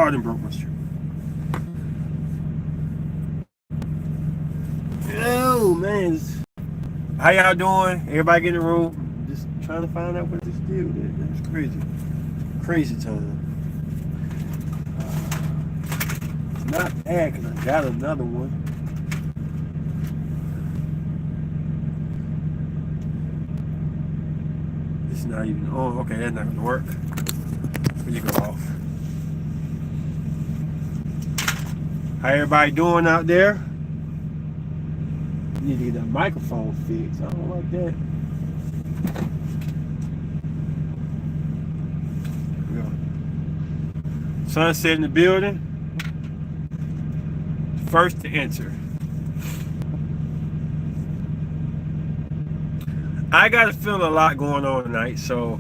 Oh, I done broke my strip. Oh man, how y'all doing? Everybody get in the room. Just trying to find out what this deal is. It's crazy, crazy time. It's not bad because I got another one. This is not even on. Okay, that's not gonna work. Where you go off? How everybody doing out there? You need to get that microphone fixed. I don't like that. Here we go. Sunset in the building. First to enter. I got a feeling a lot going on tonight, so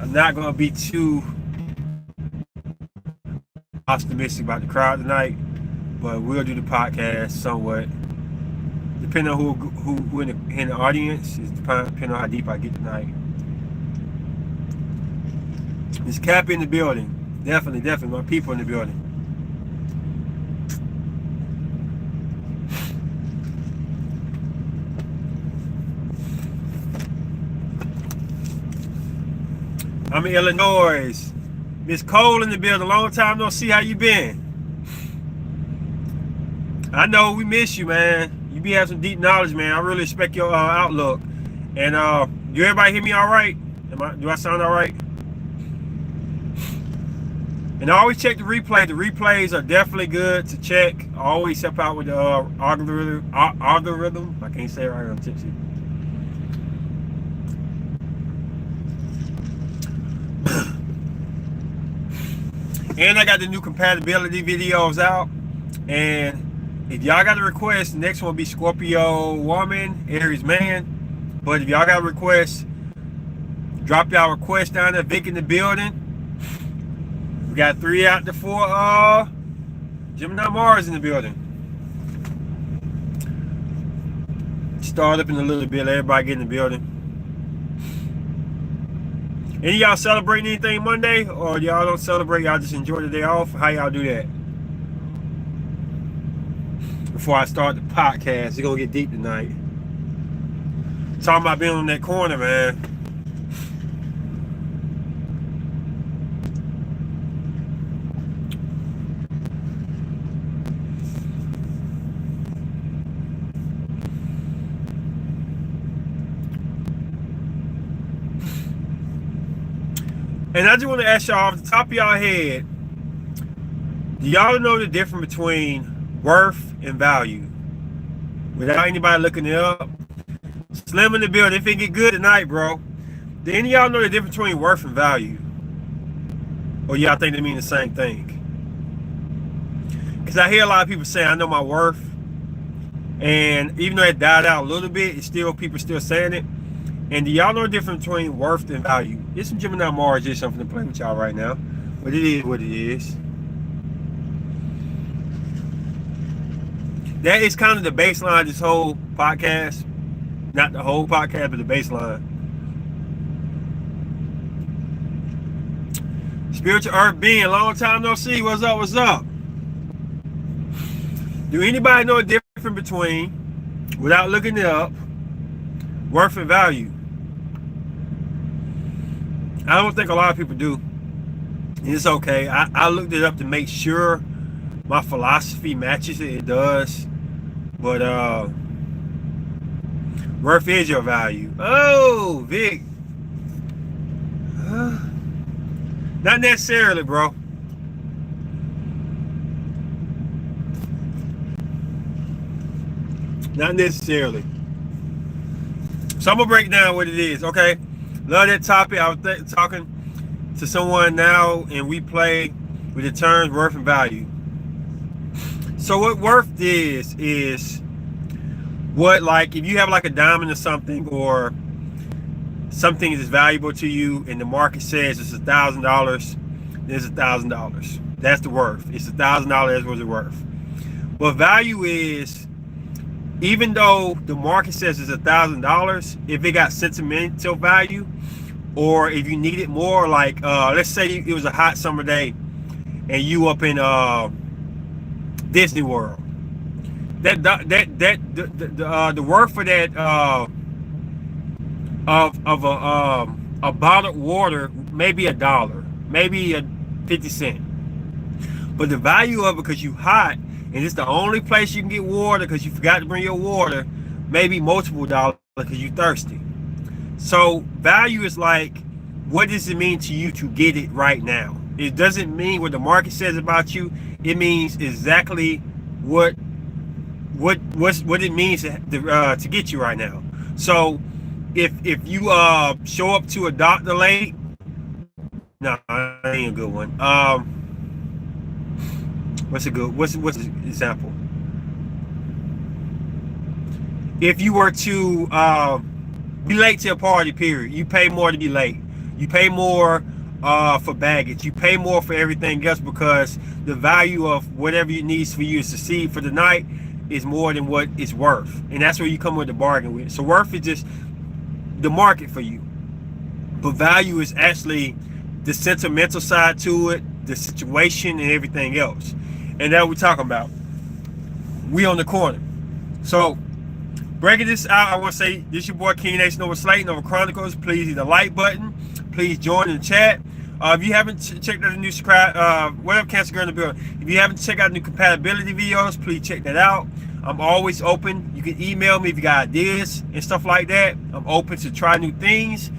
I'm not going to be too optimistic about the crowd tonight, but we'll do the podcast somewhat. Depending on who in the audience, is depending on how deep I get tonight. There's Cap in the building. Definitely my people in the building. I'm in Illinois. Miss Cole in the building. Long time no see. How you been? I know we miss you, man. You be having some deep knowledge, man. I really respect your outlook. And do everybody hear me all right? Do I sound all right? And I always check the replay. The replays are definitely good to check. I always help out with the algorithm. I can't say it right. I'm tipsy. And I got the new compatibility videos out. And if y'all got a request, the next one will be Scorpio woman, Aries man. But if y'all got a request, drop y'all request down there. Vic in the building. We got 3 out to 4 Gemini Mars in the building. Start up in a little bit. Everybody get in the building. Any of y'all celebrating anything Monday? Or y'all don't celebrate, y'all just enjoy the day off? How y'all do that? Before I start the podcast, it's gonna get deep tonight. Talking about being on that corner, man. And I just want to ask y'all off the top of y'all head, do y'all know the difference between worth and value? Without anybody looking it up. Slim in the building. If it get good tonight, bro. Do any of y'all know the difference between worth and value? Or y'all think they mean the same thing? Because I hear a lot of people say, I know my worth. And even though it died out a little bit, it's still people still saying it. And do y'all know the difference between worth and value? It's some Gemini Mars, just something to play with y'all right now. But it is what it is. That is kind of the baseline of this whole podcast. Not the whole podcast, but the baseline. Spiritual Earth being, long time no see. What's up? What's up? Do anybody know the difference between, without looking it up, worth and value? I don't think a lot of people do. It's okay. I looked it up to make sure my philosophy matches it. It does. But worth is your value. Oh, Vic. Not necessarily, bro. Not necessarily. So I'm gonna break down what it is, okay? Love that topic. I was talking to someone now, and we play with the terms worth and value. So what worth is what, like, if you have like a diamond or something, or something is valuable to you, and the market says it's $1,000, there's $1,000. That's the worth. It's $1,000. That's what it's worth. But value is, even though the market says it's $1,000, if it got sentimental value, or if you need it more, like let's say it was a hot summer day and you up in Disney World. The worth for that of a bottled water maybe $1, maybe 50 cents. But the value of it, because you hot and it's the only place you can get water because you forgot to bring your water, maybe multiple dollars because you thirsty. So value is like, what does it mean to you to get it right now? It doesn't mean what the market says about you. It means exactly what it means to get you right now. So if you show up to a doctor late, no, that ain't a good one. What's an example? If you were to be late to a party, period, you pay more to be late. You pay more for baggage. You pay more for everything else because the value of whatever it needs for you to succeed for the night is more than what it's worth. And that's where you come with the bargain with. So worth is just the market for you. But value is actually the sentimental side to it, the situation and everything else. And that we're talking about. We on the corner. So breaking this out, I want to say this your boy King Nation over Slayton over Chronicles. Please hit the like button. Please join in the chat. If you haven't checked out the new what up, Cancer Girl in the building? If you haven't checked out the new compatibility videos, please check that out. I'm always open. You can email me if you got ideas and stuff like that. I'm open to try new things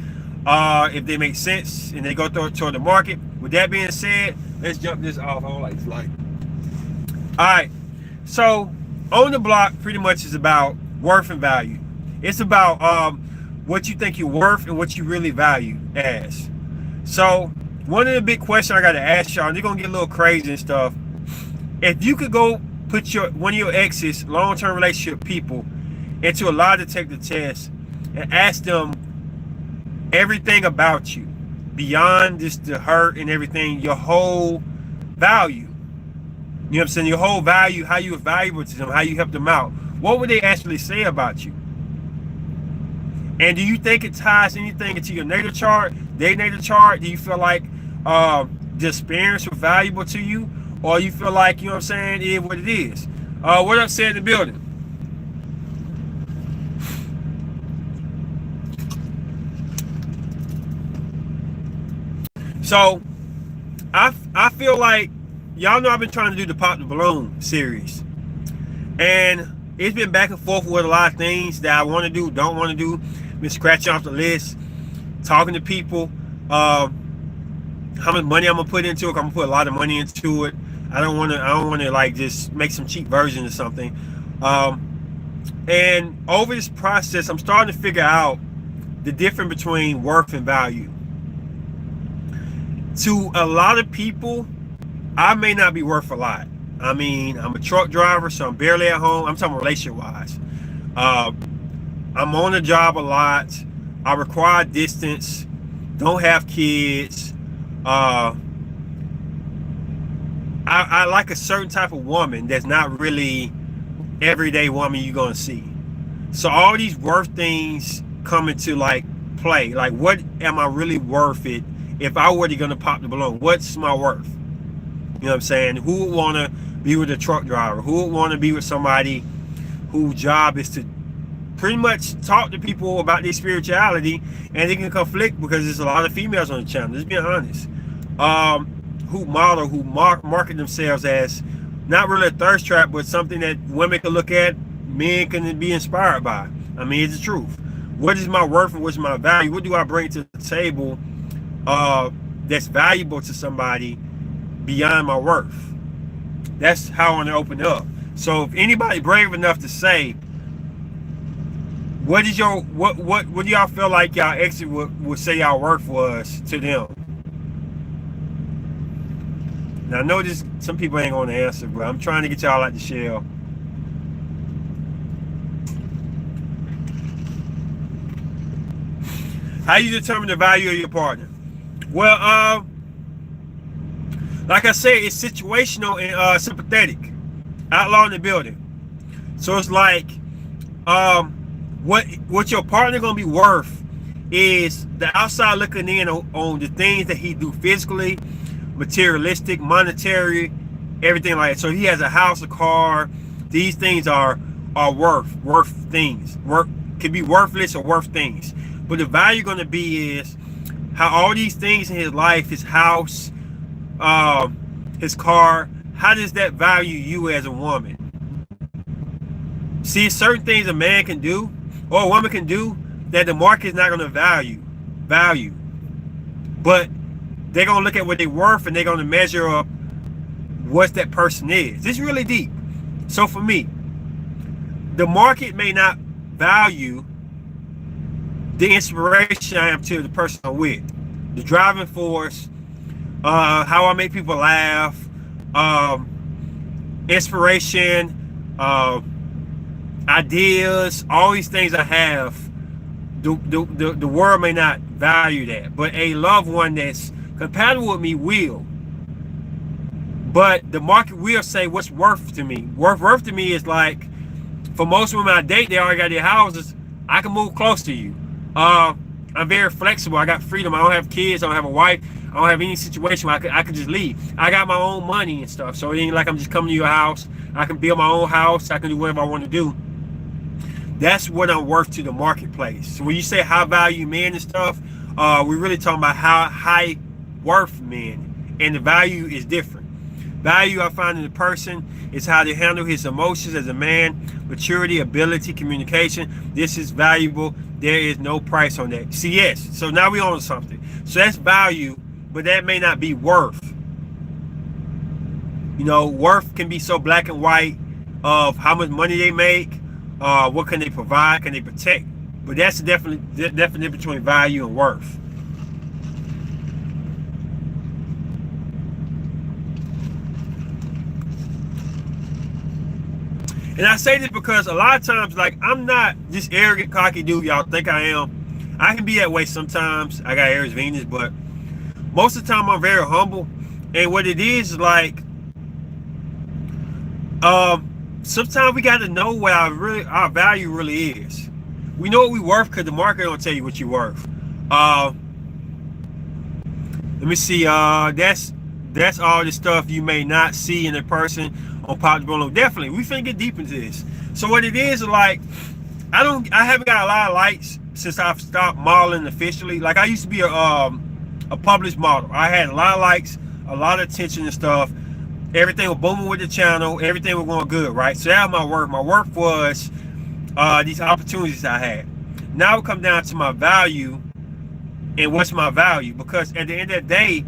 if they make sense and they go toward the market. With that being said, let's jump this off. I don't like this light. All right. So on the block pretty much is about worth and value. It's about what you think you're worth and what you really value as. So one of the big questions I got to ask y'all, and they're gonna get a little crazy and stuff. If you could go put one of your exes, long-term relationship people, into a lie detector test and ask them everything about you, beyond just the hurt and everything, your whole value. You know what I'm saying? Your whole value, how you are valuable to them, how you help them out. What would they actually say about you? And do you think it ties anything into your natal chart, their natal chart? Do you feel like the experience was valuable to you? Or you feel like, you know what I'm saying, it is what it is? What up, said in the building? So, I feel like, y'all know I've been trying to do the Pop the Balloon series. And it's been back and forth with a lot of things that I want to do, don't want to do. Been scratching off the list, talking to people, how much money I'm gonna put into it. I'm gonna put a lot of money into it. I don't want to like just make some cheap version of something. And over this process, I'm starting to figure out the difference between worth and value. To a lot of people, I may not be worth a lot. I mean, I'm a truck driver, so I'm barely at home. I'm talking relationship-wise. I'm on the job a lot. I require distance. Don't have kids. I like a certain type of woman that's not really everyday woman you're gonna see. So all these worth things come into like play. Like, what am I really worth it if I were gonna pop the balloon? What's my worth? You know what I'm saying? Who would want to be with a truck driver? Who would want to be with somebody whose job is to pretty much talk to people about their spirituality, and they can conflict because there's a lot of females on the channel, let's be honest, who market themselves as not really a thirst trap, but something that women can look at, men can be inspired by. I mean, it's the truth. What is my worth and what's my value? What do I bring to the table that's valuable to somebody beyond my worth? That's how I want to open it up. So if anybody brave enough to say, what do y'all feel like y'all exit would say y'all worth was to them? Now I know some people ain't gonna answer, but I'm trying to get y'all out the shell. How you determine the value of your partner? Well, like I said, it's situational and sympathetic. Outlaw in the building. So it's like, what your partner gonna be worth is the outside looking in on the things that he do physically, materialistic, monetary, everything like that. So he has a house, a car. These things are worth things. Can be worthless or worth things. But the value going to be is how all these things in his life, his house, his car, how does that value you as a woman? See, certain things a man can do or a woman can do that the market is not going to value. But they're going to look at what they're worth and they're going to measure up what that person is. It's really deep. So for me, the market may not value the inspiration I am to the person I'm with, the driving force, how I make people laugh, inspiration, ideas, all these things I have. The world may not value that, but a loved one that's compatible with me will. But the market will say what's worth to me. Worth to me is like, for most women I date, they already got their houses. I can move close to you. I'm very flexible. I got freedom. I don't have kids. I don't have a wife. I don't have any situation where I could just leave. I got my own money and stuff. So it ain't like I'm just coming to your house. I can build my own house. I can do whatever I want to do. That's what I'm worth to the marketplace. So when you say high value men and stuff, we're really talking about how high worth men. And the value is different. Value I find in the person is how they handle his emotions as a man, maturity, ability, communication. This is valuable. There is no price on that. See, yes. So now we on something. So that's value, but that may not be worth. You know, worth can be so black and white of how much money they make, what can they provide, can they protect. But that's the definition between value and worth. And I say this because a lot of times, like, I'm not this arrogant, cocky dude y'all think I am. I can be that way sometimes. I got Aries, Venus, but most of the time I'm very humble. And what it is like, sometimes we got to know what our value really is. We know what we worth because the market don't tell you what you're worth. Let me see. That's all the stuff you may not see in a person on Pop the Balloon. Definitely, we finna get deep into this. So what it is like, I haven't got a lot of likes since I've stopped modeling officially. Like, I used to be a published model. I had a lot of likes, a lot of attention and stuff. Everything was booming with the channel. Everything was going good, right? So that was my work. My work was these opportunities I had. Now it comes down to my value and what's my value. Because at the end of the day,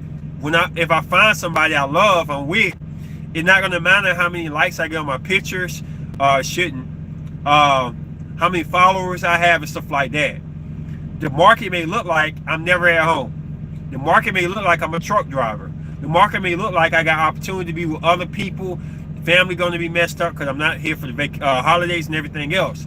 if I find somebody I love, I'm with, it's not gonna matter how many likes I get on my pictures, shouldn't. How many followers I have and stuff like that. The market may look like I'm never at home. The market may look like I'm a truck driver. The market may look like I got opportunity to be with other people. Family gonna be messed up because I'm not here for the holidays and everything else.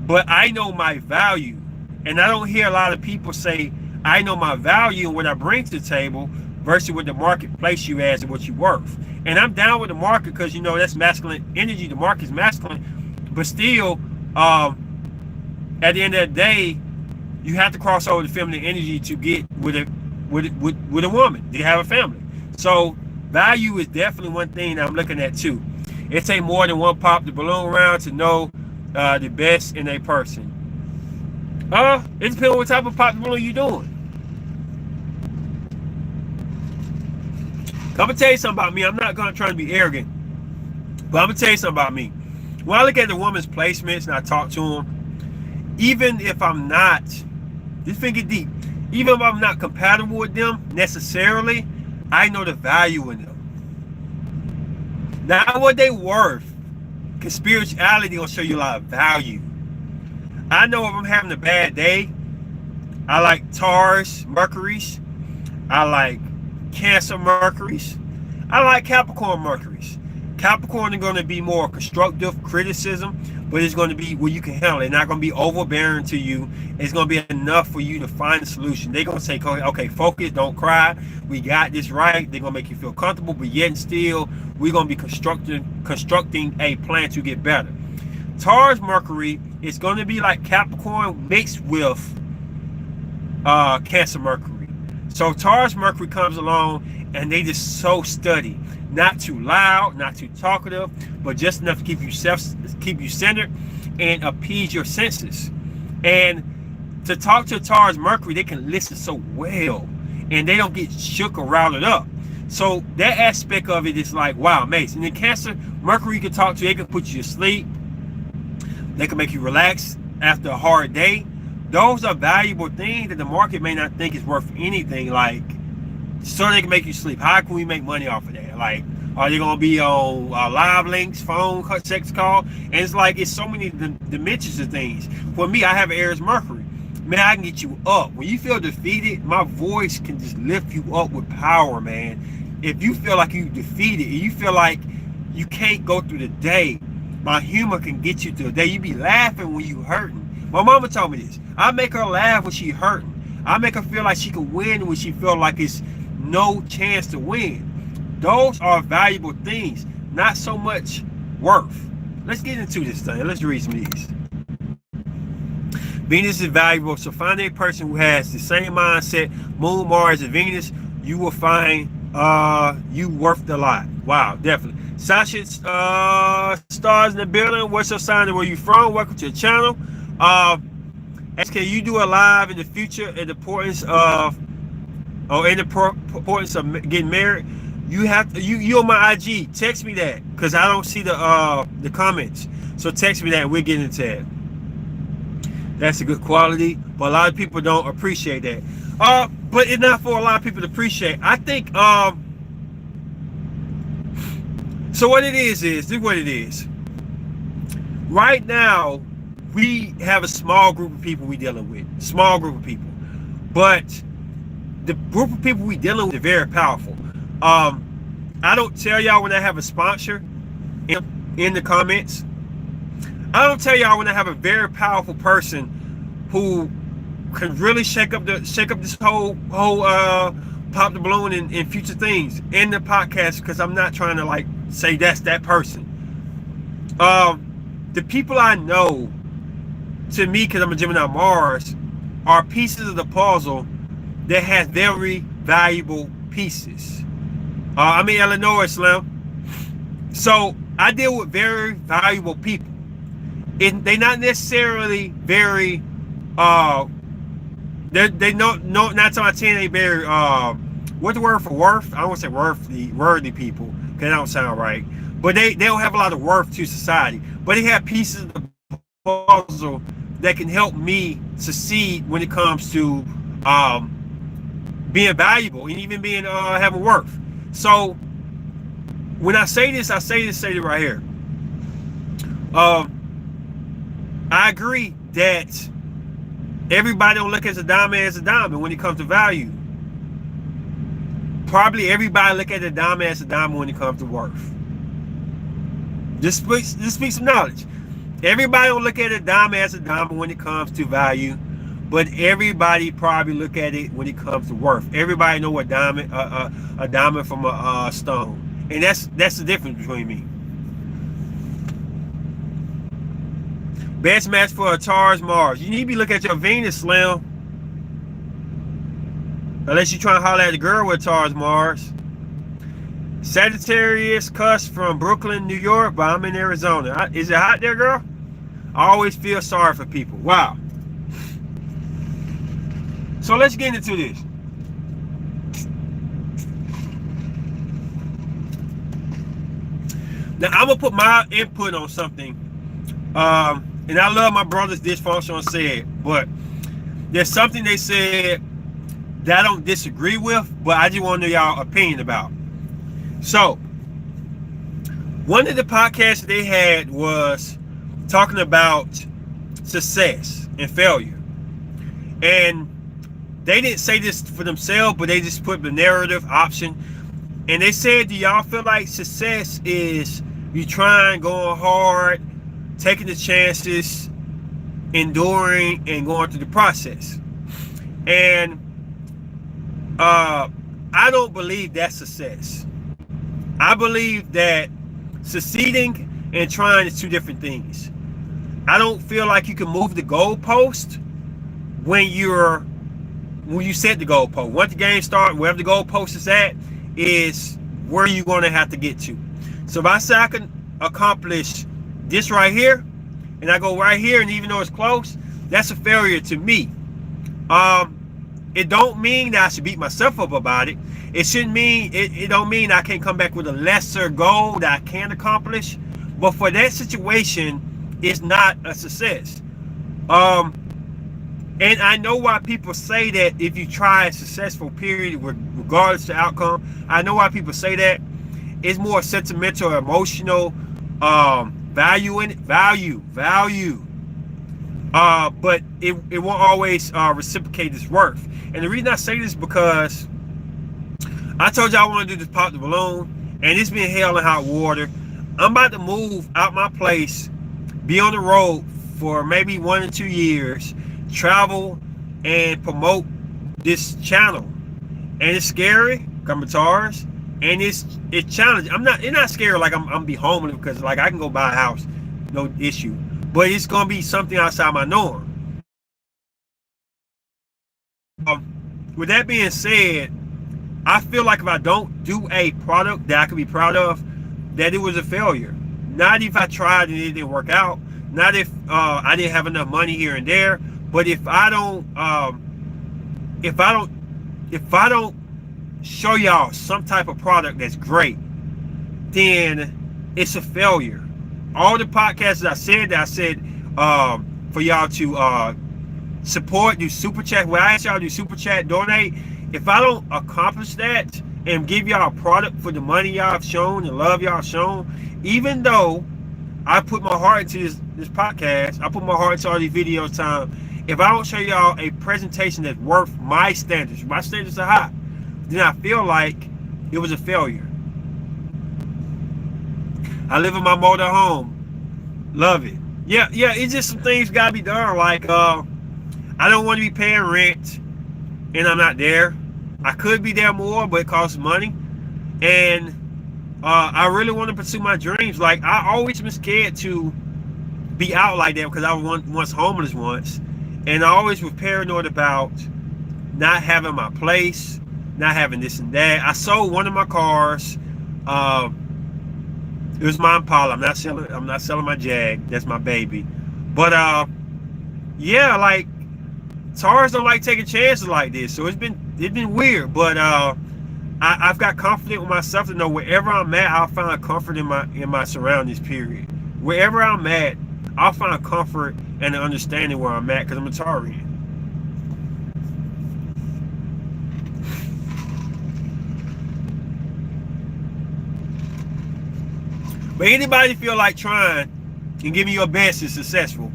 But I know my value, and I don't hear a lot of people say I know my value and what I bring to the table versus what the marketplace you as and what you worth. And I'm down with the market because, you know, that's masculine energy. The market's masculine, but still, at the end of the day, you have to cross over the feminine energy to get with a woman. They have a family. So value is definitely one thing that I'm looking at too. It takes more than one Pop the Balloon round to know the best in a person. It depends on what type of Pop the Balloon you're doing. I'm gonna tell you something about me. I'm not gonna try to be arrogant, but I'm gonna tell you something about me. When I look at the woman's placements and I talk to them, even if I'm not, this thing get deep, even if I'm not compatible with them necessarily, I know the value in them. Not what they worth, because spirituality will show you a lot of value. I know if I'm having a bad day, I like Taurus, Mercury's. I like Cancer Mercury's. I like Capricorn Mercury's. Capricorn is going to be more constructive criticism, but it's going to be where you can handle it. It's not going to be overbearing to you. It's going to be enough for you to find a solution. They're going to say, okay, focus, don't cry. We got this right. They're going to make you feel comfortable, but yet and still, we're going to be constructing a plan to get better. Taurus Mercury is going to be like Capricorn mixed with Cancer Mercury. So Taurus Mercury comes along and they just so study. Not too loud, not too talkative, but just enough to keep you centered and appease your senses. And to talk to Taurus Mercury, they can listen so well and they don't get shook or riled up. So that aspect of it is like, wow, amazing. And then Cancer Mercury you can talk to, they can put you to sleep. They can make you relax after a hard day. Those are valuable things that the market may not think is worth anything. Like, so they can make you sleep. How can we make money off of that? Like, are they going to be on live links, phone, sex call? And it's like, it's so many dimensions of things. For me, I have Aries Mercury. Man, I can get you up. When you feel defeated, my voice can just lift you up with power, man. If you feel like you defeated, and you feel like you can't go through the day, my humor can get you through the day. You be laughing when you hurting. My mama told me this. I make her laugh when she hurting. I make her feel like she can win when she feel like it's no chance to win. Those are valuable things, not so much worth. Let's get into this thing. Let's read some of these. Venus is valuable, so find a person who has the same mindset, Moon, Mars, and Venus. You will find you worth a lot. Wow, definitely. Sasha stars in the building. What's your sign and where you from? Welcome to the channel. Can you do a live in the future and the importance of getting married? You have to, you on my IG, text me that because I don't see the comments. So text me that and we'll get into that. That's a good quality, but a lot of people don't appreciate that. But it's not for a lot of people to appreciate. I think so what it is this is what it is. Right now, we have a small group of people we dealing with. Small group of people. But the group of people we dealing with are very powerful. I don't tell y'all when I have a sponsor in the comments. I don't tell y'all when I have a very powerful person who can really shake up this whole pop the balloon and future things in the podcast, because I'm not trying to like say that's that person. The people I know, to me, because I'm a Gemini Mars, are pieces of the puzzle that has very valuable pieces. I'm in Illinois, Slim. So I deal with very valuable people. They're not necessarily very they not 9 times out of 10 they very what's the word for worth? I don't want to say worthy people, because that don't sound right. But they don't have a lot of worth to society. But they have pieces of the puzzle that can help me succeed when it comes to being valuable and even being having worth. So when I say this, say it right here. I agree that everybody don't look at a diamond when it comes to value. Probably everybody look at a diamond when it comes to worth. Just speak some knowledge. Everybody don't look at a diamond when it comes to value, but everybody probably look at it when it comes to worth. Everybody know a diamond from a stone, and that's the difference between me. Best match for a Taurus Mars. You need to be looking at your Venus, Slim. Unless you're trying to holler at the girl with Taurus Mars. Sagittarius Cuss from Brooklyn, New York, but I'm in Arizona. Is it hot there, girl? I always feel sorry for people. Wow. So let's get into this. Now I'm gonna put my input on something. And I love my brother's dysfunctional said, but there's something they said that I don't disagree with, but I just want to know y'all opinion about. So, one of the podcasts they had was talking about success and failure. And they didn't say this for themselves, but they just put the narrative option. And they said, do y'all feel like success is you trying, going hard, taking the chances, enduring, and going through the process? And I don't believe that's success. I believe that succeeding and trying is two different things. I don't feel like you can move the goalpost when when you set the goalpost. Once the game starts, wherever the goalpost is at, is where you're going to have to get to. So if I say I can accomplish this right here, and I go right here, and even though it's close, that's a failure to me. It don't mean that I should beat myself up about it. It shouldn't mean, it don't mean I can't come back with a lesser goal that I can accomplish. But for that situation, it's not a success. And I know why people say that if you try a successful period, regardless of the outcome, I know why people say that. It's more sentimental, emotional, value in it, value. But it won't always reciprocate its worth. And the reason I say this is because I told you I want to do this pop the balloon, and it's been hell and hot water. I'm about to move out my place, be on the road for maybe 1 or 2 years, travel and promote this channel. And it's scary, I'm Taurus, and it's challenging. It's not scary like I'm be homeless, because like I can go buy a house, no issue. But it's gonna be something outside my norm. With that being said, I feel like if I don't do a product that I can be proud of, that it was a failure. Not if I tried and it didn't work out. Not if I didn't have enough money here and there. But if I don't show y'all some type of product that's great, then it's a failure. All the podcasts that I said for y'all to support, do super chat. When I ask y'all to do super chat, donate. If I don't accomplish that and give y'all a product for the money y'all have shown and love y'all have shown, even though I put my heart into this podcast, I put my heart into all these videos time. If I don't show y'all a presentation that's worth my standards are high, then I feel like it was a failure. I live in my motor home. Love it. Yeah, it's just some things gotta be done. Like, I don't want to be paying rent and I'm not there. I could be there more, but it costs money. And I really want to pursue my dreams. Like, I always been scared to be out like that because I was once homeless once. And I always was paranoid about not having my place, not having this and that. I sold one of my cars. It was my Impala. I'm not selling my Jag. That's my baby. But yeah, like, Taurus don't like taking chances like this. So it's been weird. But I've got confidence with myself to know wherever I'm at, I'll find comfort in my surroundings, period. Wherever I'm at, I'll find comfort and an understanding where I'm at, because I'm a Taurian. But anybody feel like trying and giving your best is successful.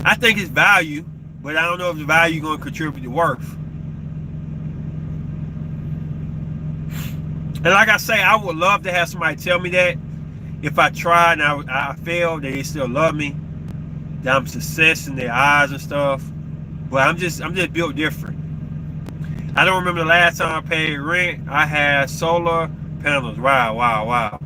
I think it's value, but I don't know if the value is going to contribute to worth. And like I say, I would love to have somebody tell me that if I tried and I failed, they still love me, that I'm success in their eyes and stuff. But I'm just built different. I don't remember the last time I paid rent. I had solar panels. Wow.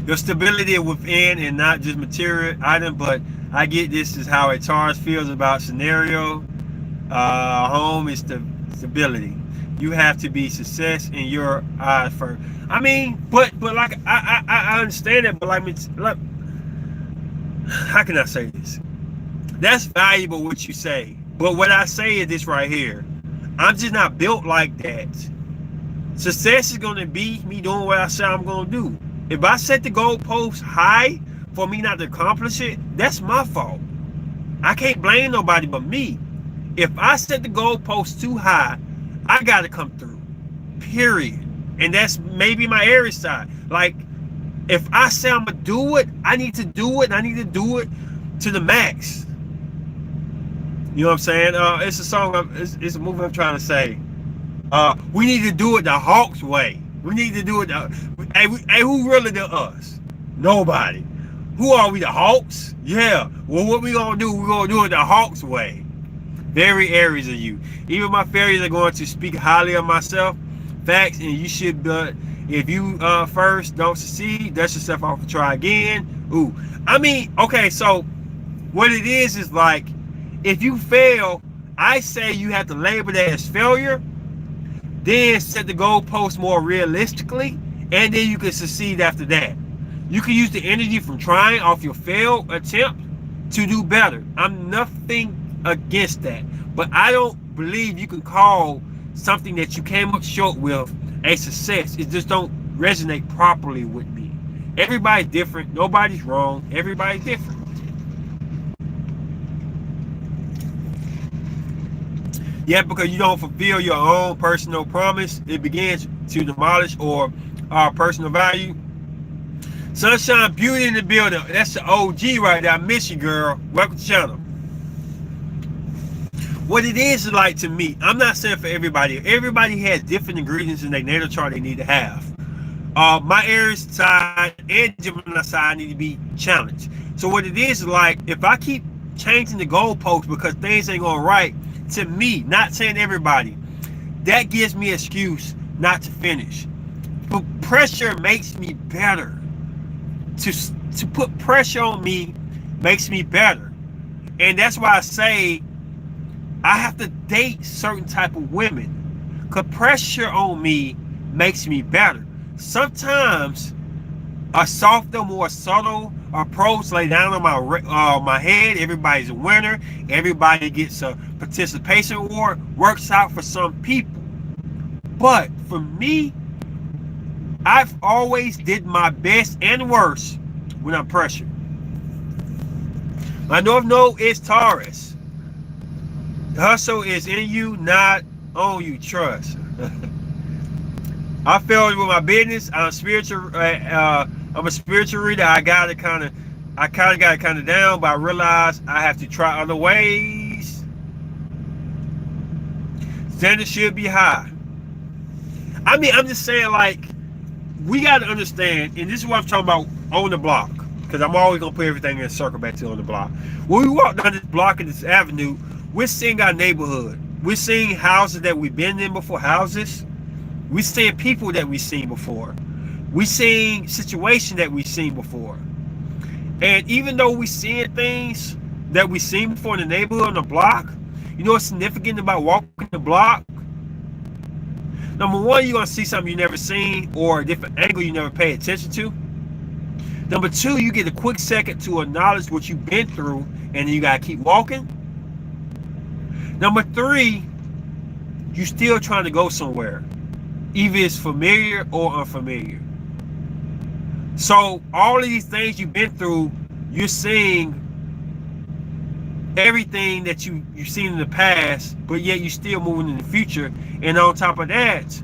The stability within and not just material item, but I get this is how a Taurus feels about scenario. Home is the stability. You have to be success in your eyes first. I mean, but like I understand it, but like how can I say this? That's valuable what you say. But what I say is this right here. I'm just not built like that. Success is gonna be me doing what I say I'm gonna do. If I set the goalpost high for me not to accomplish it, that's my fault. I can't blame nobody but me. If I set the goalpost too high, I gotta come through. Period. And that's maybe my Aries side. Like, if I say I'm gonna do it, I need to do it. I need to do it to the max. You know what I'm saying? It's a song. It's a movie I'm trying to say. We need to do it the Hawks way. We need to do it. Hey, who really the us? Nobody. Who are we? The Hawks? Yeah. Well, what we gonna do? We're gonna do it the Hawks way. Very Aries of you. Even my fairies are going to speak highly of myself. Facts, and you should. If you first don't succeed, dust yourself off and try again. Ooh. I mean, okay, so what it is like, if you fail, I say you have to label that as failure, then set the goalpost more realistically, and then you can succeed after that. You can use the energy from trying off your failed attempt to do better. I'm nothing against that, but I don't believe you can call something that you came up short with a success. It just don't resonate properly with me. Everybody's different. Nobody's wrong. Everybody's different. Yet because you don't fulfill your own personal promise, it begins to demolish or our personal value. Sunshine Beauty in the building. That's the OG right there. I miss you, girl. Welcome to the channel. What it is like to me, I'm not saying for everybody. Everybody has different ingredients in their natal chart they need to have. My Aries side and Gemini side need to be challenged. So what it is like, if I keep changing the goalposts because things ain't going right, to me, not saying everybody, that gives me an excuse not to finish. But pressure makes me better. To put pressure on me makes me better. And that's why I say I have to date certain type of women. Because pressure on me makes me better. Sometimes a softer, more subtle approach lay down on my head. Everybody's a winner. Everybody gets a participation award. Works out for some people. But for me, I've always did my best and worst when I'm pressured. My North Node is Taurus. The hustle is in you, not on you. Trust. I failed with my business. I'm spiritual. I'm a spiritual reader. I kind of got it kind of down, but I realized I have to try other ways. Standards should be high. I mean, I'm just saying, like, we got to understand, and this is what I'm talking about on the block, because I'm always going to put everything in a circle back to on the block. When we walk down this block and this avenue, we're seeing our neighborhood. We're seeing houses that we've been in before, houses. We're seeing people that we've seen before. We're seeing situations that we've seen before. And even though we're seeing things that we've seen before in the neighborhood, on the block, you know what's significant about walking the block? Number one, you're going to see something you never seen or a different angle you never paid attention to. Number two, you get a quick second to acknowledge what you've been through, and then you got to keep walking. Number three, you're still trying to go somewhere. Either it's familiar or unfamiliar. So all of these things you've been through, you're seeing everything that you've seen in the past, but yet you're still moving in the future. And on top of that,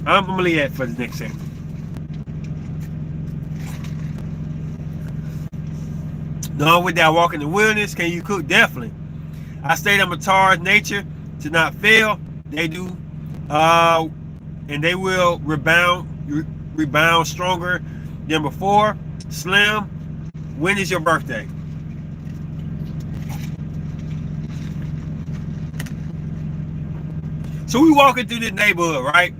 I'm gonna leave that for the next segment. No, with that walk in the wilderness, can you cook? Definitely. I stayed on my Taurus nature to not fail. They do, and they will rebound stronger than before. Slim, when is your birthday? So we walking through this neighborhood, right?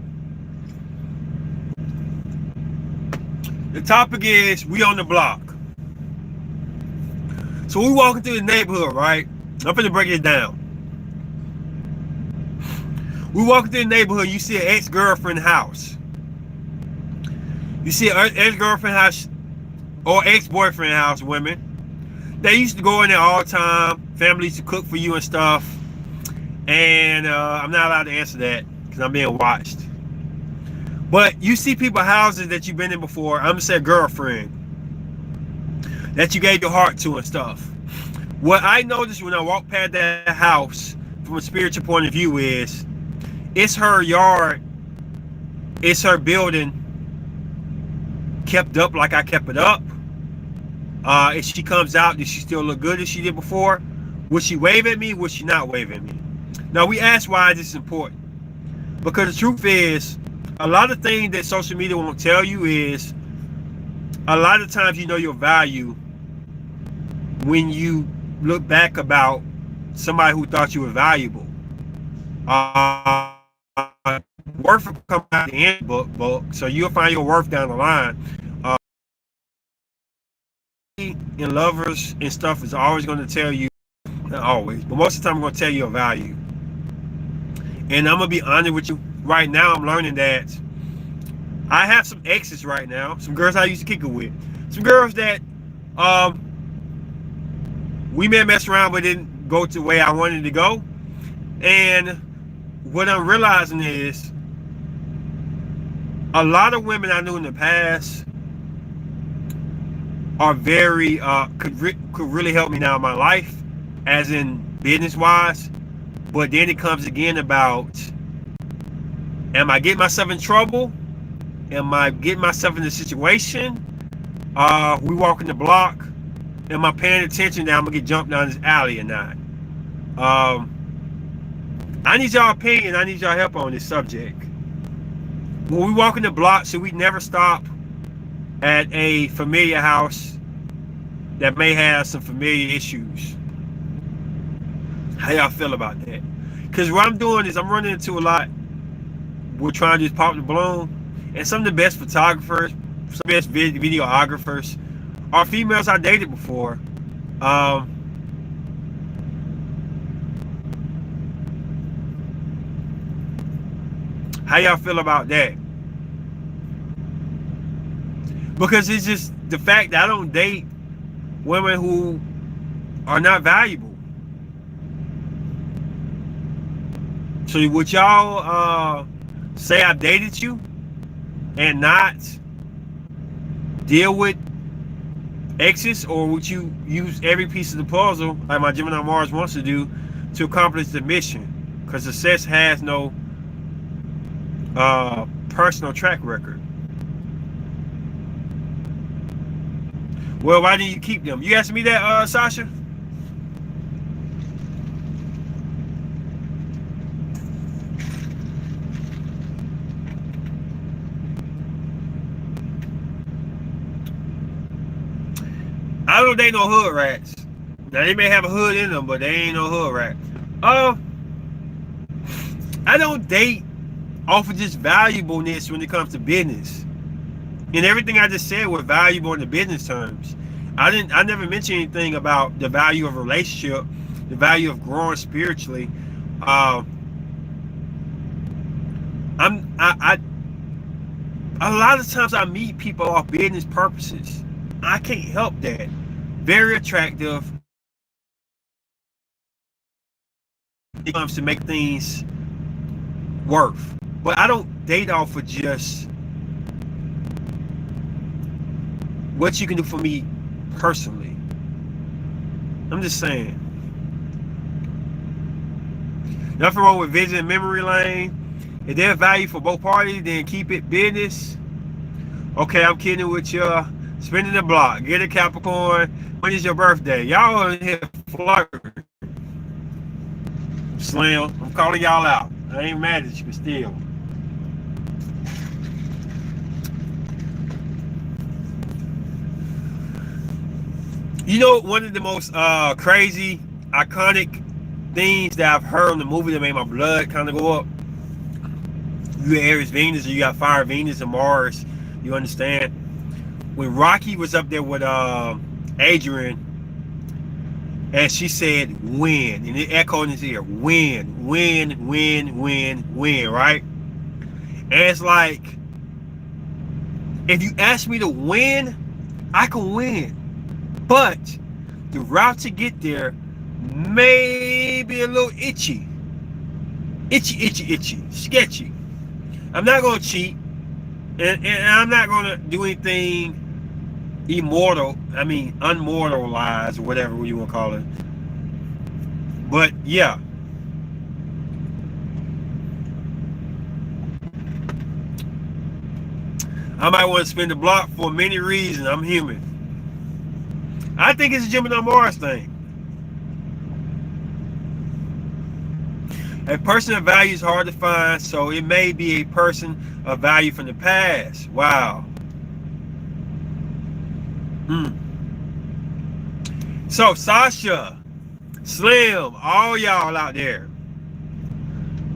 The topic is we on the block. So we walking through the neighborhood, right? I'm finna break it down. We walking through the neighborhood, you see an ex-girlfriend house. You see an ex-girlfriend house or ex-boyfriend house, women. They used to go in there all the time. Families to cook for you and stuff. And I'm not allowed to answer that because I'm being watched. But you see people houses that you've been in before. I'm gonna say girlfriend that you gave your heart to and stuff. What I noticed when I walked past that house from a spiritual point of view is it's her yard, it's her building kept up like I kept it up. If she comes out, does she still look good as she did before? Would she wave at me? Would she not wave at me? Now we ask why this is important. Because the truth is, a lot of things that social media won't tell you is a lot of times you know your value when you look back about somebody who thought you were valuable. Worth will come out the end book, so you'll find your worth down the line. And lovers and stuff is always going to tell you, not always, but most of the time I'm going to tell you a value. And I'm going to be honest with you. Right now, I'm learning that I have some exes right now, some girls I used to kick it with, some girls that we may mess around but didn't go to the way I wanted to go. And what I'm realizing is a lot of women I knew in the past are very could really help me now in my life, as in business wise. But then it comes again about, am I getting myself in trouble? Am I getting myself in a situation? We walking the block. Am I paying attention that I'm gonna get jumped down this alley or not? I need y'all opinion. I need y'all help on this subject. When we walking the block, should we never stop at a familiar house that may have some familiar issues? How y'all feel about that? Because what I'm doing is I'm running into a lot. We're trying to just pop the balloon. And some of the best photographers, some of the best videographers are females I dated before. How y'all feel about that? Because it's just the fact that I don't date women who are not valuable. So would y'all say I dated you and not deal with exes, or would you use every piece of the puzzle like my Gemini Mars wants to do to accomplish the mission? Because success has no personal track record. Well, why didn't you keep them? You asked me that, Sasha? I don't date no hood rats. Now they may have a hood in them, but they ain't no hood rat. I don't date off of just valuableness when it comes to business. And everything I just said was valuable in the business terms. I never mentioned anything about the value of a relationship, the value of growing spiritually. A lot of times I meet people off business purposes. I can't help that. Very attractive. It comes to make things worth. But I don't date off of just what you can do for me personally. I'm just saying. Nothing wrong with visiting memory lane. If there's value for both parties, then keep it business. Okay, I'm kidding with you. Spinning the block. Get a Capricorn. When is your birthday? Y'all in here flirting. Slim, I'm calling y'all out. I ain't mad at you, but still. You know, one of the most crazy, iconic things that I've heard in the movie that made my blood kind of go up. You got Aries Venus, or you got Fire Venus and Mars. You understand? When Rocky was up there with Adrian, and she said win, and it echoed in his ear, win, win, win, win, win, right? And it's like, if you ask me to win, I can win. But the route to get there may be a little itchy. Itchy, sketchy. I'm not going to cheat, and I'm not going to do anything unmortalized, or whatever you want to call it. But yeah. I might want to spin the block for many reasons. I'm human. I think it's a Gemini Mars thing. A person of value is hard to find, so it may be a person of value from the past. Wow. So Sasha, Slim, all y'all out there,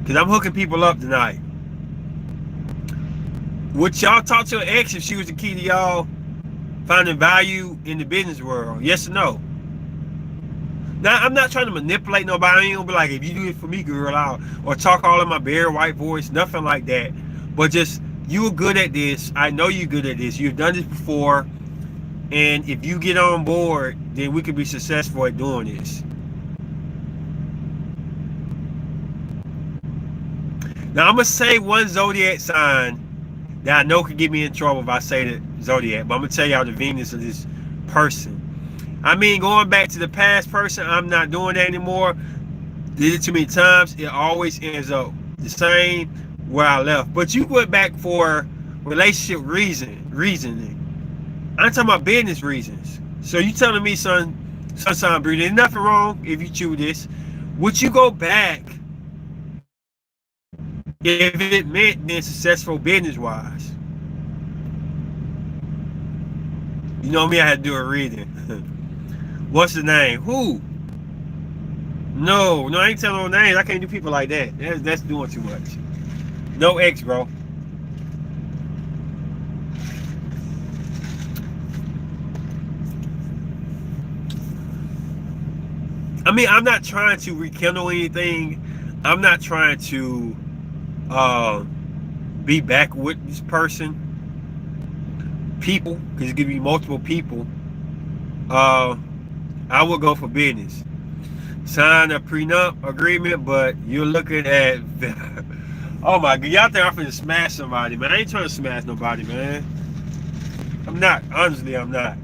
Because I'm hooking people up tonight. Would y'all talk to an ex if she was the key to y'all finding value in the business world? Yes or no? Now, I'm not trying to manipulate nobody. I ain't gonna be like, if you do it for me, girl, or talk all in my bare white voice, nothing like that. But just, you are good at this. I know you're good at this. You've done this before. And if you get on board, then we can be successful at doing this. Now, I'm gonna say one zodiac sign that I know could get me in trouble if I say the zodiac, but I'm gonna tell y'all the Venus of this person. I mean, going back to the past person, I'm not doing that anymore. Did it too many times. It always ends up the same where I left. But you went back for relationship reasoning. I'm talking about business reasons. So you telling me, sunshine breeder, there's nothing wrong if you choose this. Would you go back if it meant being successful business-wise? You know me, I had to do a reading. What's the name? Who? No, I ain't telling no names. I can't do people like that. That's doing too much. No ex, bro. I mean, I'm not trying to rekindle anything. I'm not trying to be back with this person. People, because it could be multiple people. I would go for business. Sign a prenup agreement, but you're looking at oh my god, y'all think I'm finna smash somebody, man. I ain't trying to smash nobody, man. I'm not. Honestly, I'm not.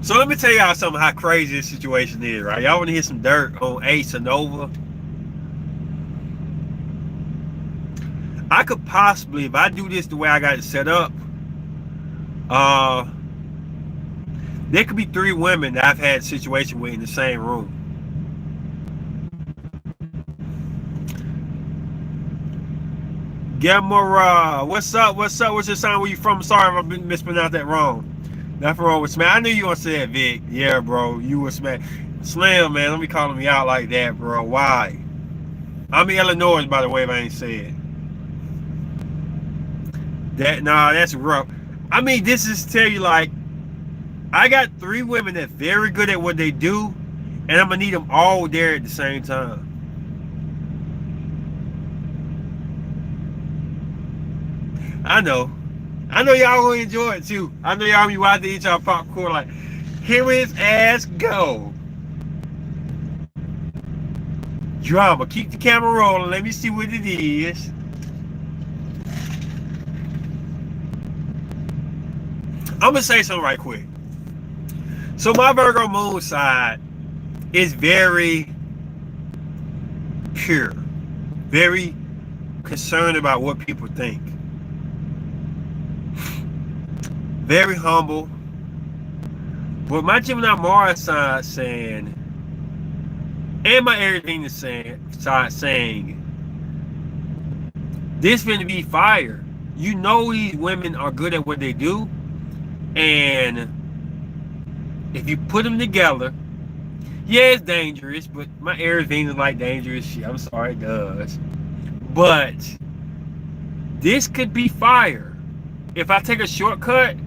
So let me tell y'all something, how crazy this situation is, right? Y'all want to hear some dirt on Ace and Nova? I could possibly, if I do this the way I got it set up, there could be 3 women that I've had a situation with in the same room. Gamora, what's up? What's your sign? Where you from? Sorry if I mispronounced that wrong. Nothing wrong with Smash. I knew you were gonna say that, Vic. Yeah, bro. You were Smash. Slam, man. Don't be calling me out like that, bro. Why? I'm in Illinois, by the way, if I ain't said. That's rough. I mean, this is to tell you, like, I got 3 women that's very good at what they do, and I'm gonna need them all there at the same time. I know y'all gonna enjoy it too. I know y'all be watching each other popcorn like, here his ass go. Drama. Keep the camera rolling. Let me see what it is. I'm gonna say something right quick. So my Virgo moon side is very pure, very concerned about what people think, very humble. But my Gemini Mars side saying, and my Aries Venus side saying, this finna be fire. You know these women are good at what they do, and if you put them together, yeah, it's dangerous, but my Aries Venus like dangerous shit. I'm sorry, it does. But this could be fire. If I take a shortcut,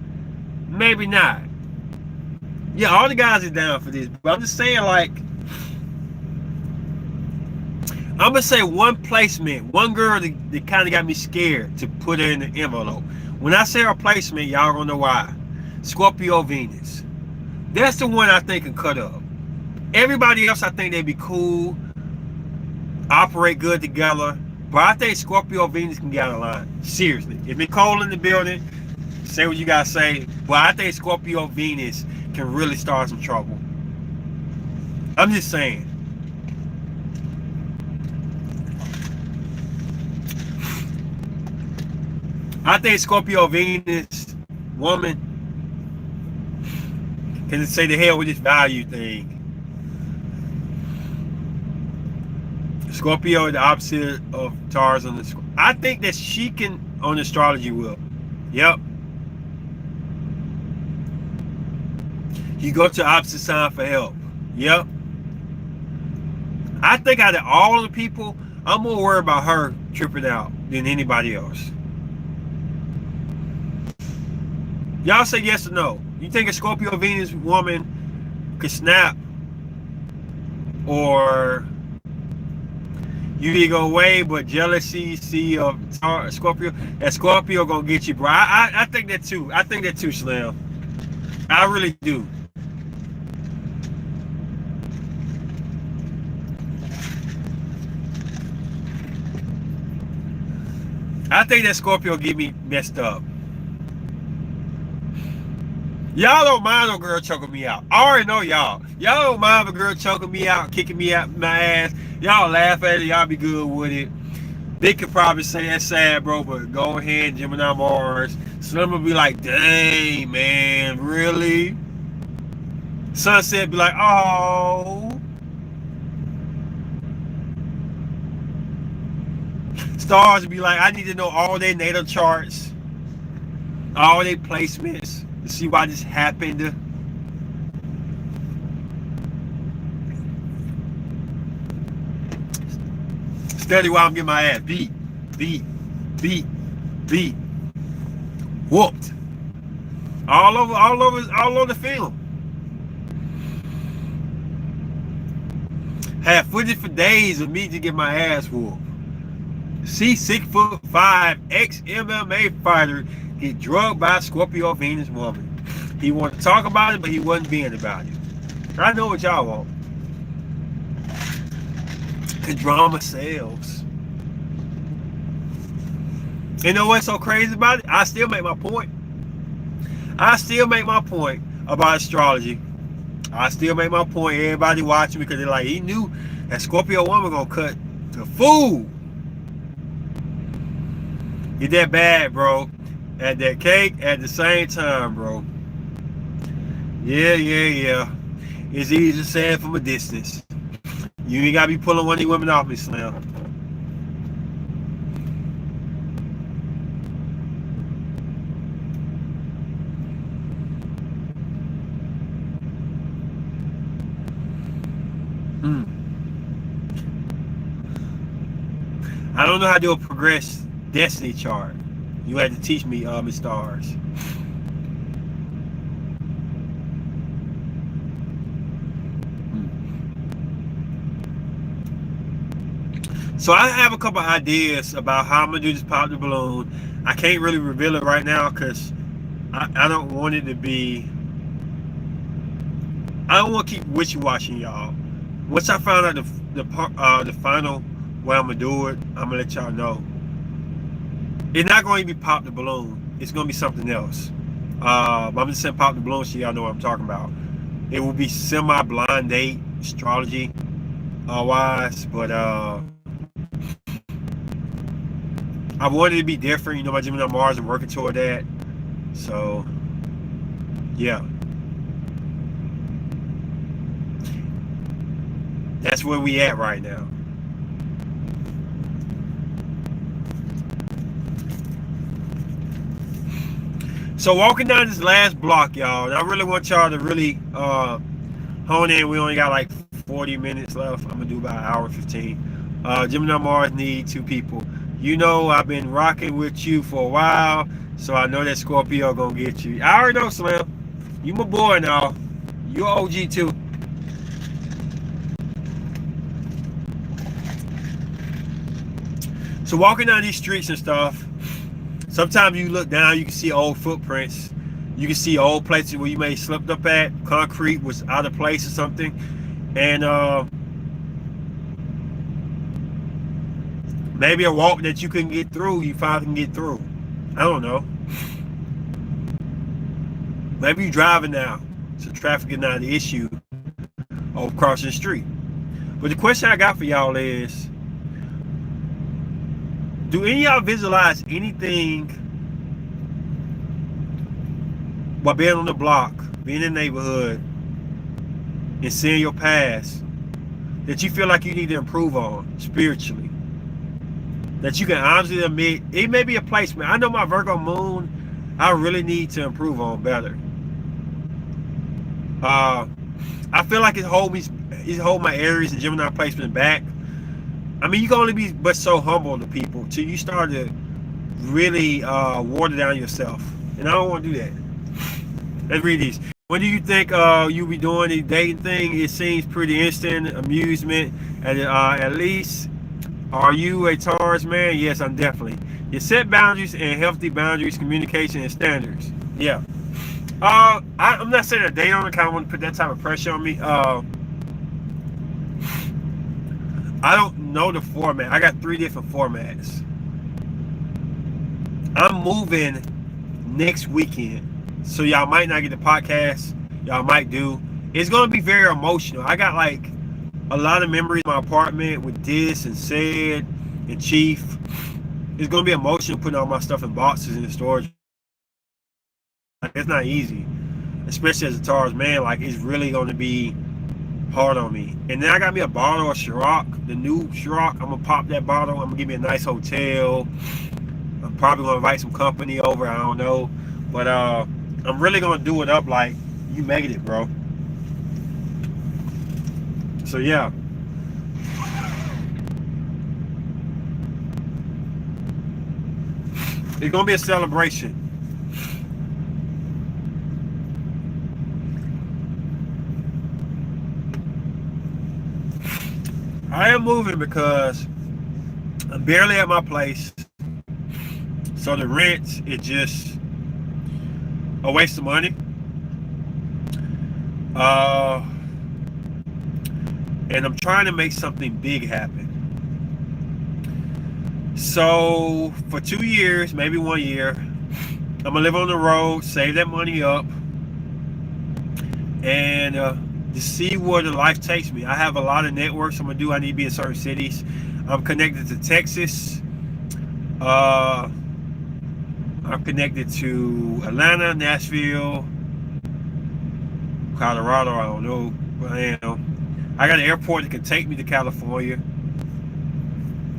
maybe not. Yeah, all the guys are down for this, but I'm just saying, like, I'm gonna say one placement, one girl that kind of got me scared to put her in the envelope. When I say her placement, y'all gonna know why. Scorpio Venus. That's the one I think can cut up. Everybody else, I think they'd be cool, operate good together. But I think Scorpio Venus can get out of line. Seriously. If Nicole in the building, say what you gotta say. But I think Scorpio Venus can really start some trouble. I'm just saying. I think Scorpio Venus woman can say the hell with this value thing. Scorpio is the opposite of Taurus on the. I think that she can on the astrology wheel. Yep. You go to opposite sign for help. Yep. I think out of all the people, I'm more worried about her tripping out than anybody else. Y'all say yes or no. You think a Scorpio Venus woman could snap, or you either go away, but jealousy, see of Scorpio, and Scorpio gonna get you, bro. I think that too. I think that too, Slim. I really do. I think that Scorpio get me messed up. Y'all don't mind a girl choking me out. I already know y'all. Y'all don't mind a girl choking me out, kicking me out my ass. Y'all laugh at it. Y'all be good with it. They could probably say that's sad, bro, but go ahead, Gemini Mars. Slim will be like, dang, man, really? Sunset be like, oh. Stars be like, I need to know all their natal charts, all their placements, to see why this happened. Steady while I'm getting my ass beat, whooped. All over the film. Had footage for days of me to get my ass whooped. See 6'5" ex-MMA fighter get drugged by a Scorpio Venus woman. He wanted to talk about it, but he wasn't being about it. I know what y'all want. Cause drama sells. You know what's so crazy about it? I still make my point. I still make my point about astrology. I still make my point. Everybody watching me because they're like, he knew that Scorpio woman gonna cut the fool. Get that bad, bro. At that cake at the same time, bro. Yeah. It's easy to say it from a distance. You ain't gotta be pulling one of these women off me, Slim. I don't know how to do a progress destiny chart. You had to teach me, Miss Stars. So I have a couple ideas about how I'm gonna do this pop the balloon. I can't really reveal it right now because I don't want it to be. I don't want to keep wishy-washy, y'all. Once I find out the final way I'm gonna do it, I'm gonna let y'all know. It's not going to be pop the balloon. It's going to be something else. I'm just saying pop the balloon so y'all know what I'm talking about. It will be semi-blind date astrology wise, but I wanted it to be different. You know, my Gemini Mars is working toward that. So, yeah. That's where we at right now. So walking down this last block, y'all, and I really want y'all to really hone in. We only got like 40 minutes left. I'm gonna do about an hour 15. Gemini Mars need 2 people. You know I've been rocking with you for a while, so I know that Scorpio gonna get you. I already know, Slim. You my boy now. You OG too. So walking down these streets and stuff, sometimes you look down, you can see old footprints. You can see old places where you may have slipped up at. Concrete was out of place or something. And maybe a walk that you couldn't get through, you finally can get through. I don't know. Maybe you're driving now, so traffic is not the issue of crossing the street. But the question I got for y'all is, do any of y'all visualize anything while being on the block, being in the neighborhood, and seeing your past that you feel like you need to improve on spiritually? That you can honestly admit, it may be a placement. I know my Virgo moon, I really need to improve on better. I feel like it hold my Aries and Gemini placement back. I mean, you can only be but so humble to people till you start to really water down yourself, and I don't want to do that. Let's read these. When do you think you'll be doing the dating thing? It seems pretty instant amusement. At least, are you a Taurus man? Yes, I'm definitely. You set boundaries and healthy boundaries, communication and standards. Yeah. I'm not saying a date on it. Kind of want to put that type of pressure on me. I don't know the format. I got 3 different formats. I'm moving next weekend, so y'all might not get the podcast. Y'all might do. It's gonna be very emotional. I got like a lot of memories in my apartment with this and Said and Chief. It's gonna be emotional putting all my stuff in boxes in the storage. It's not easy, especially as a Taurus man. Like, it's really gonna be hard on me. And then I got me a bottle of Ciroc, the new Ciroc. I'm gonna pop that bottle. I'm gonna give me a nice hotel. I'm probably gonna invite some company over. I don't know, but I'm really gonna do it up like you made it, bro. So yeah. It's gonna be a celebration. I am moving because I'm barely at my place. So the rent is just a waste of money. And I'm trying to make something big happen. So for 2 years, maybe 1 year, I'm gonna live on the road, save that money up, and to see where the life takes me. I have a lot of networks I'm gonna do. I need to be in certain cities. I'm connected to Texas. I'm connected to Atlanta, Nashville, Colorado. I don't know where I am. I got an airport that can take me to California.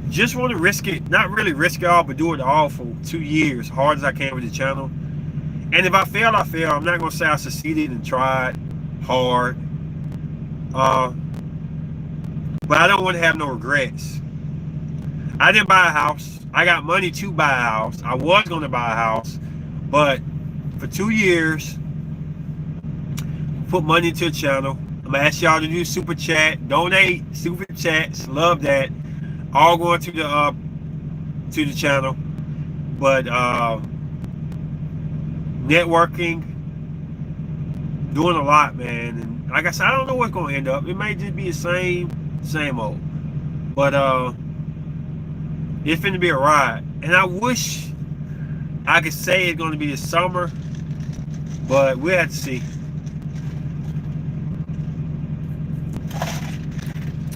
Just want to risk it, not really risk it all, but do it all for 2 years, hard as I can with the channel. And if I fail, I fail. I'm not gonna say I succeeded and tried hard. But I don't want to have no regrets. I didn't buy a house. I got money to buy a house. I was going to buy a house, but for 2 years, put money into the channel. I'm gonna ask y'all to do super chat, donate, super chats. Love that. All going to the channel, but networking, doing a lot, man. And like I said, I don't know what's gonna end up. It may just be the same old, but it's finna be a ride. And I wish I could say it's gonna be this summer, but we'll have to see.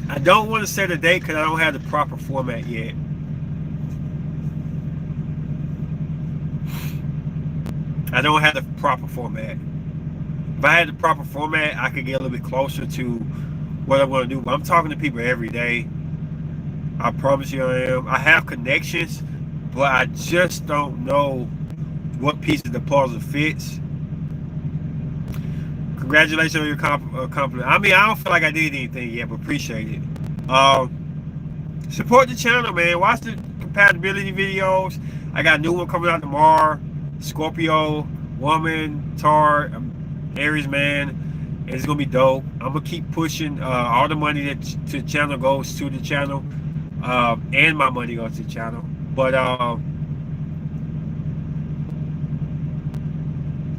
I don't want to set a date because I don't have the proper format yet. I don't have the proper format. If I had the proper format, I could get a little bit closer to what I'm going to do. But I'm talking to people every day. I promise you I am. I have connections, but I just don't know what piece of the puzzle fits. Congratulations on your compliment. I mean, I don't feel like I did anything yet, but appreciate it. Support the channel, man. Watch the compatibility videos. I got a new one coming out tomorrow. Scorpio, woman, Tar, Aries man. And it's gonna be dope. I'm gonna keep pushing. All the money that to the channel goes to the channel, and my money goes to the channel. But I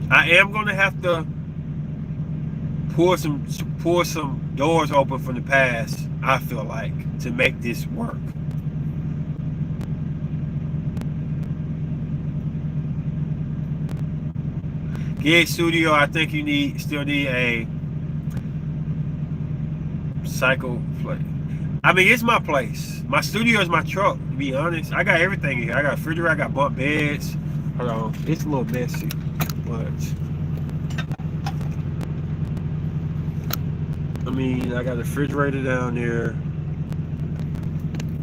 am gonna have to pour some doors open from the past, I feel like, to make this work. Gig Studio, I think you still need a cycle play. I mean, it's my place. My studio is my truck, to be honest. I got everything in here. I got a refrigerator, I got bunk beds. Hold on, it's a little messy, but I mean, I got a refrigerator down there.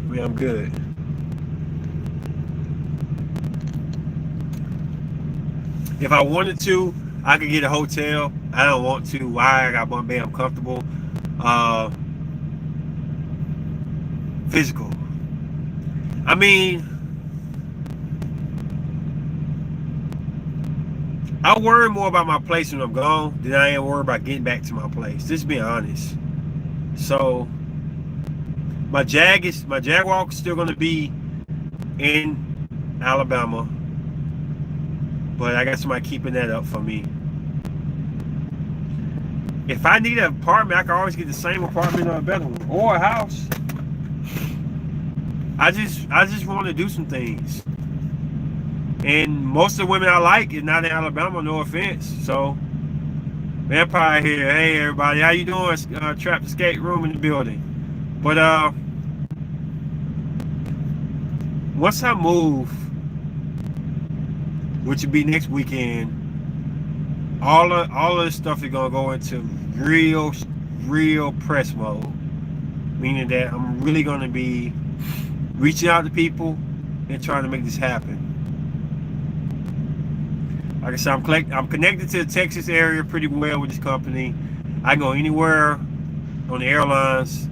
I mean, I'm good. If I wanted to, I could get a hotel. I don't want to. Why? I got one bed. I'm comfortable. Uh, Physical. I mean, I worry more about my place when I'm gone than I am worried about getting back to my place. Just being honest. So my Jaguar is still gonna be in Alabama, but I got somebody keeping that up for me. If I need an apartment, I can always get the same apartment or a better one, or a house. I just want to do some things, and most of the women I like is not in Alabama. No offense. So, Vampire here. Hey everybody, how you doing? Trapped Escape Room in the building. But once I move, which will be next weekend, all of this stuff is gonna go into real press mode, meaning that I'm really gonna be reaching out to people and trying to make this happen. Like I said, I'm connected to the Texas area pretty well with this company. I can go anywhere on the airlines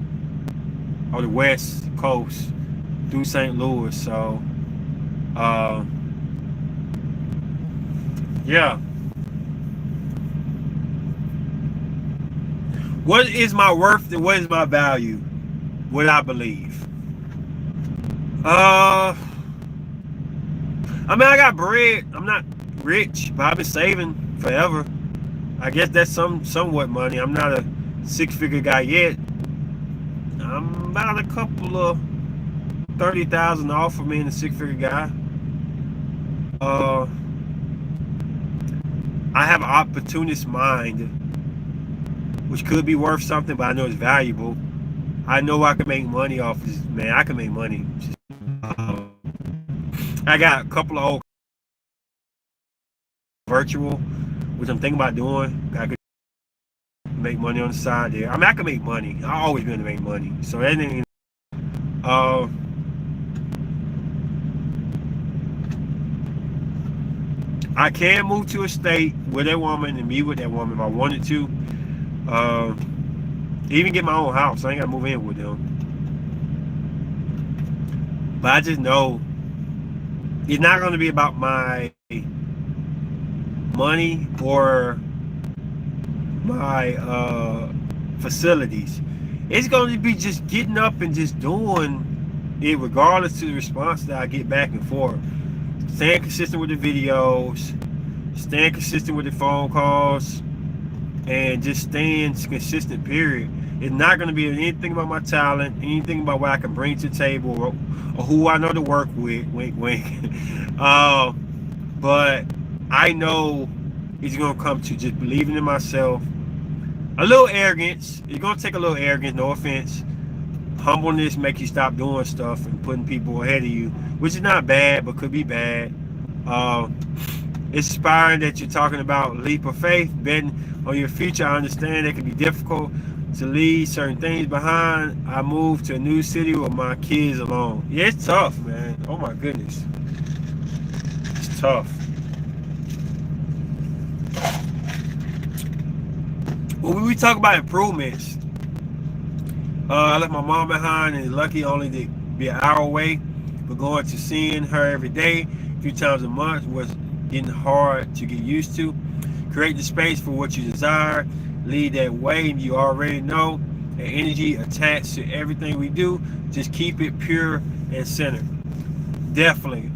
or the West Coast through St. Louis. So, yeah. What is my worth and what is my value? What I believe. I mean, I got bread. I'm not rich, but I've been saving forever. I guess that's somewhat money. I'm not a six-figure guy yet. I'm about a couple of 30,000 off of being a six-figure guy. I have an opportunist mind, which could be worth something, but I know it's valuable. I know I can make money off this. Man, I can make money. I got a couple of old virtual, which I'm thinking about doing. I could make money on the side there. I mean, I can make money. I've always been to make money. So that ain't. I can move to a state with that woman and be with that woman if I wanted to. Even get my own house. I ain't gotta move in with them. But I just know it's not gonna be about my money or my facilities. It's gonna be just getting up and just doing it regardless to the response that I get back and forth. Staying consistent with the videos, staying consistent with the phone calls, and just staying consistent, period. It's not going to be anything about my talent, anything about what I can bring to the table, or who I know to work with, wink, wink. But I know it's going to come to just believing in myself. A little arrogance. It's going to take a little arrogance, no offense. Humbleness makes you stop doing stuff and putting people ahead of you, which is not bad, but could be bad. It's inspiring that you're talking about leap of faith, betting on your future. I understand it can be difficult to leave certain things behind. I moved to a new city with my kids alone. Yeah, it's tough, man. Oh my goodness. It's tough. When we talk about improvements, I left my mom behind and lucky only to be an hour away, but going to seeing her every day, a few times a month, was getting hard to get used to. Create the space for what you desire. Lead that way. You already know the energy attached to everything we do. Just keep it pure and centered. Definitely.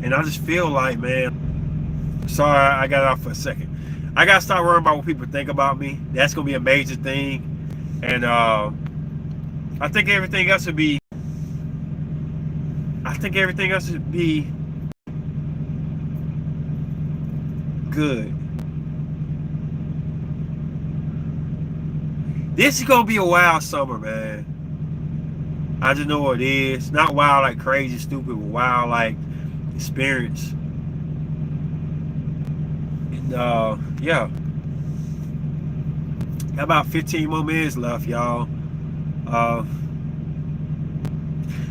And I just feel like, man, sorry I got off for a second. I gotta start worrying about what people think about me. That's gonna be a major thing. And I think everything else would be good. This is gonna be a wild summer, man. I just know what it is. Not wild like crazy, stupid, but wild like experience. And yeah. Got about 15 more minutes left, y'all.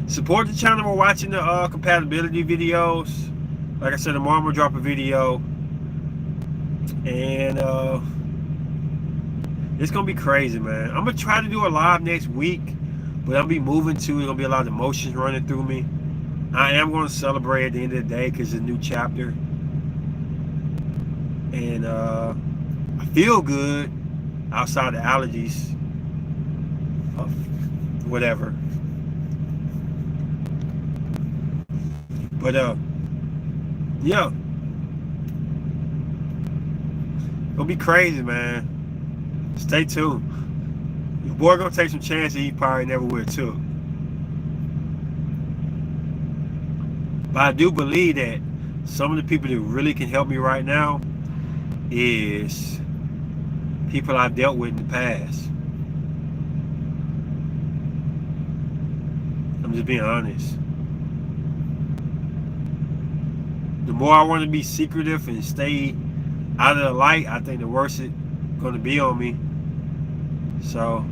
Support the channel by watching the compatibility videos. Like I said, tomorrow I'm gonna drop a video, and it's gonna be crazy, man. I'm gonna try to do a live next week, but I'll be moving too. There's gonna be a lot of emotions running through me. I am gonna celebrate at the end of the day because it's a new chapter, and I feel good outside the allergies of whatever. But yeah, it'll be crazy, man. Stay tuned. Your boy gonna take some chances he probably never would took. But I do believe that some of the people that really can help me right now is people I've dealt with in the past. I'm just being honest. The more I want to be secretive and stay out of the light, I think the worse it's going to be on me. So,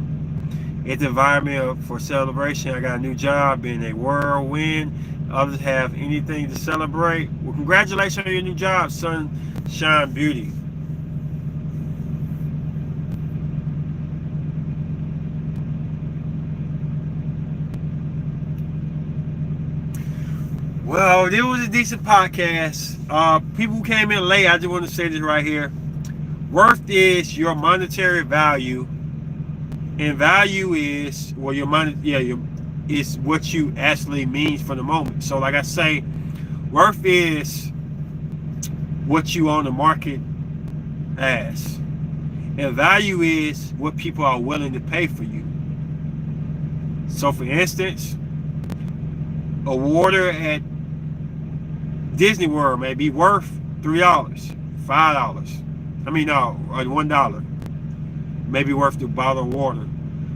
it's the environment for celebration. I got a new job, been a whirlwind. Others have anything to celebrate. Well, congratulations on your new job, Sunshine Beauty. Well, this was a decent podcast. People who came in late, I just want to say this right here. Worth is your monetary value, and value is, well, your money, is what you actually means for the moment. So, like I say, worth is what you on the market as, and value is what people are willing to pay for you. So, for instance, a water at Disney World may be worth $3, $5. I mean, no, $1. Maybe worth the bottle of water.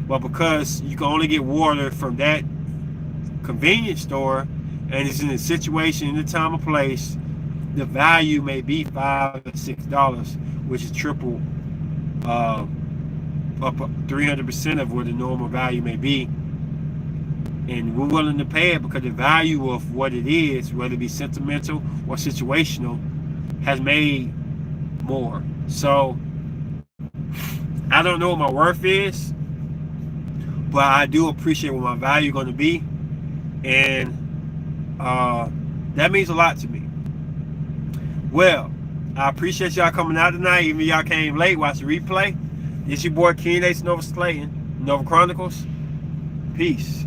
But because you can only get water from that convenience store, and it's in a situation, in the time or place, the value may be $5 or $6, which is triple, up 300% of what the normal value may be. And we're willing to pay it because the value of what it is, whether it be sentimental or situational, has made more. So I don't know what my worth is, but I do appreciate what my value is going to be, and that means a lot to me. Well, I appreciate y'all coming out tonight, even if y'all came late. Watch the replay. It's your boy King Ace Nova Slayton, Nova Chronicles. Peace.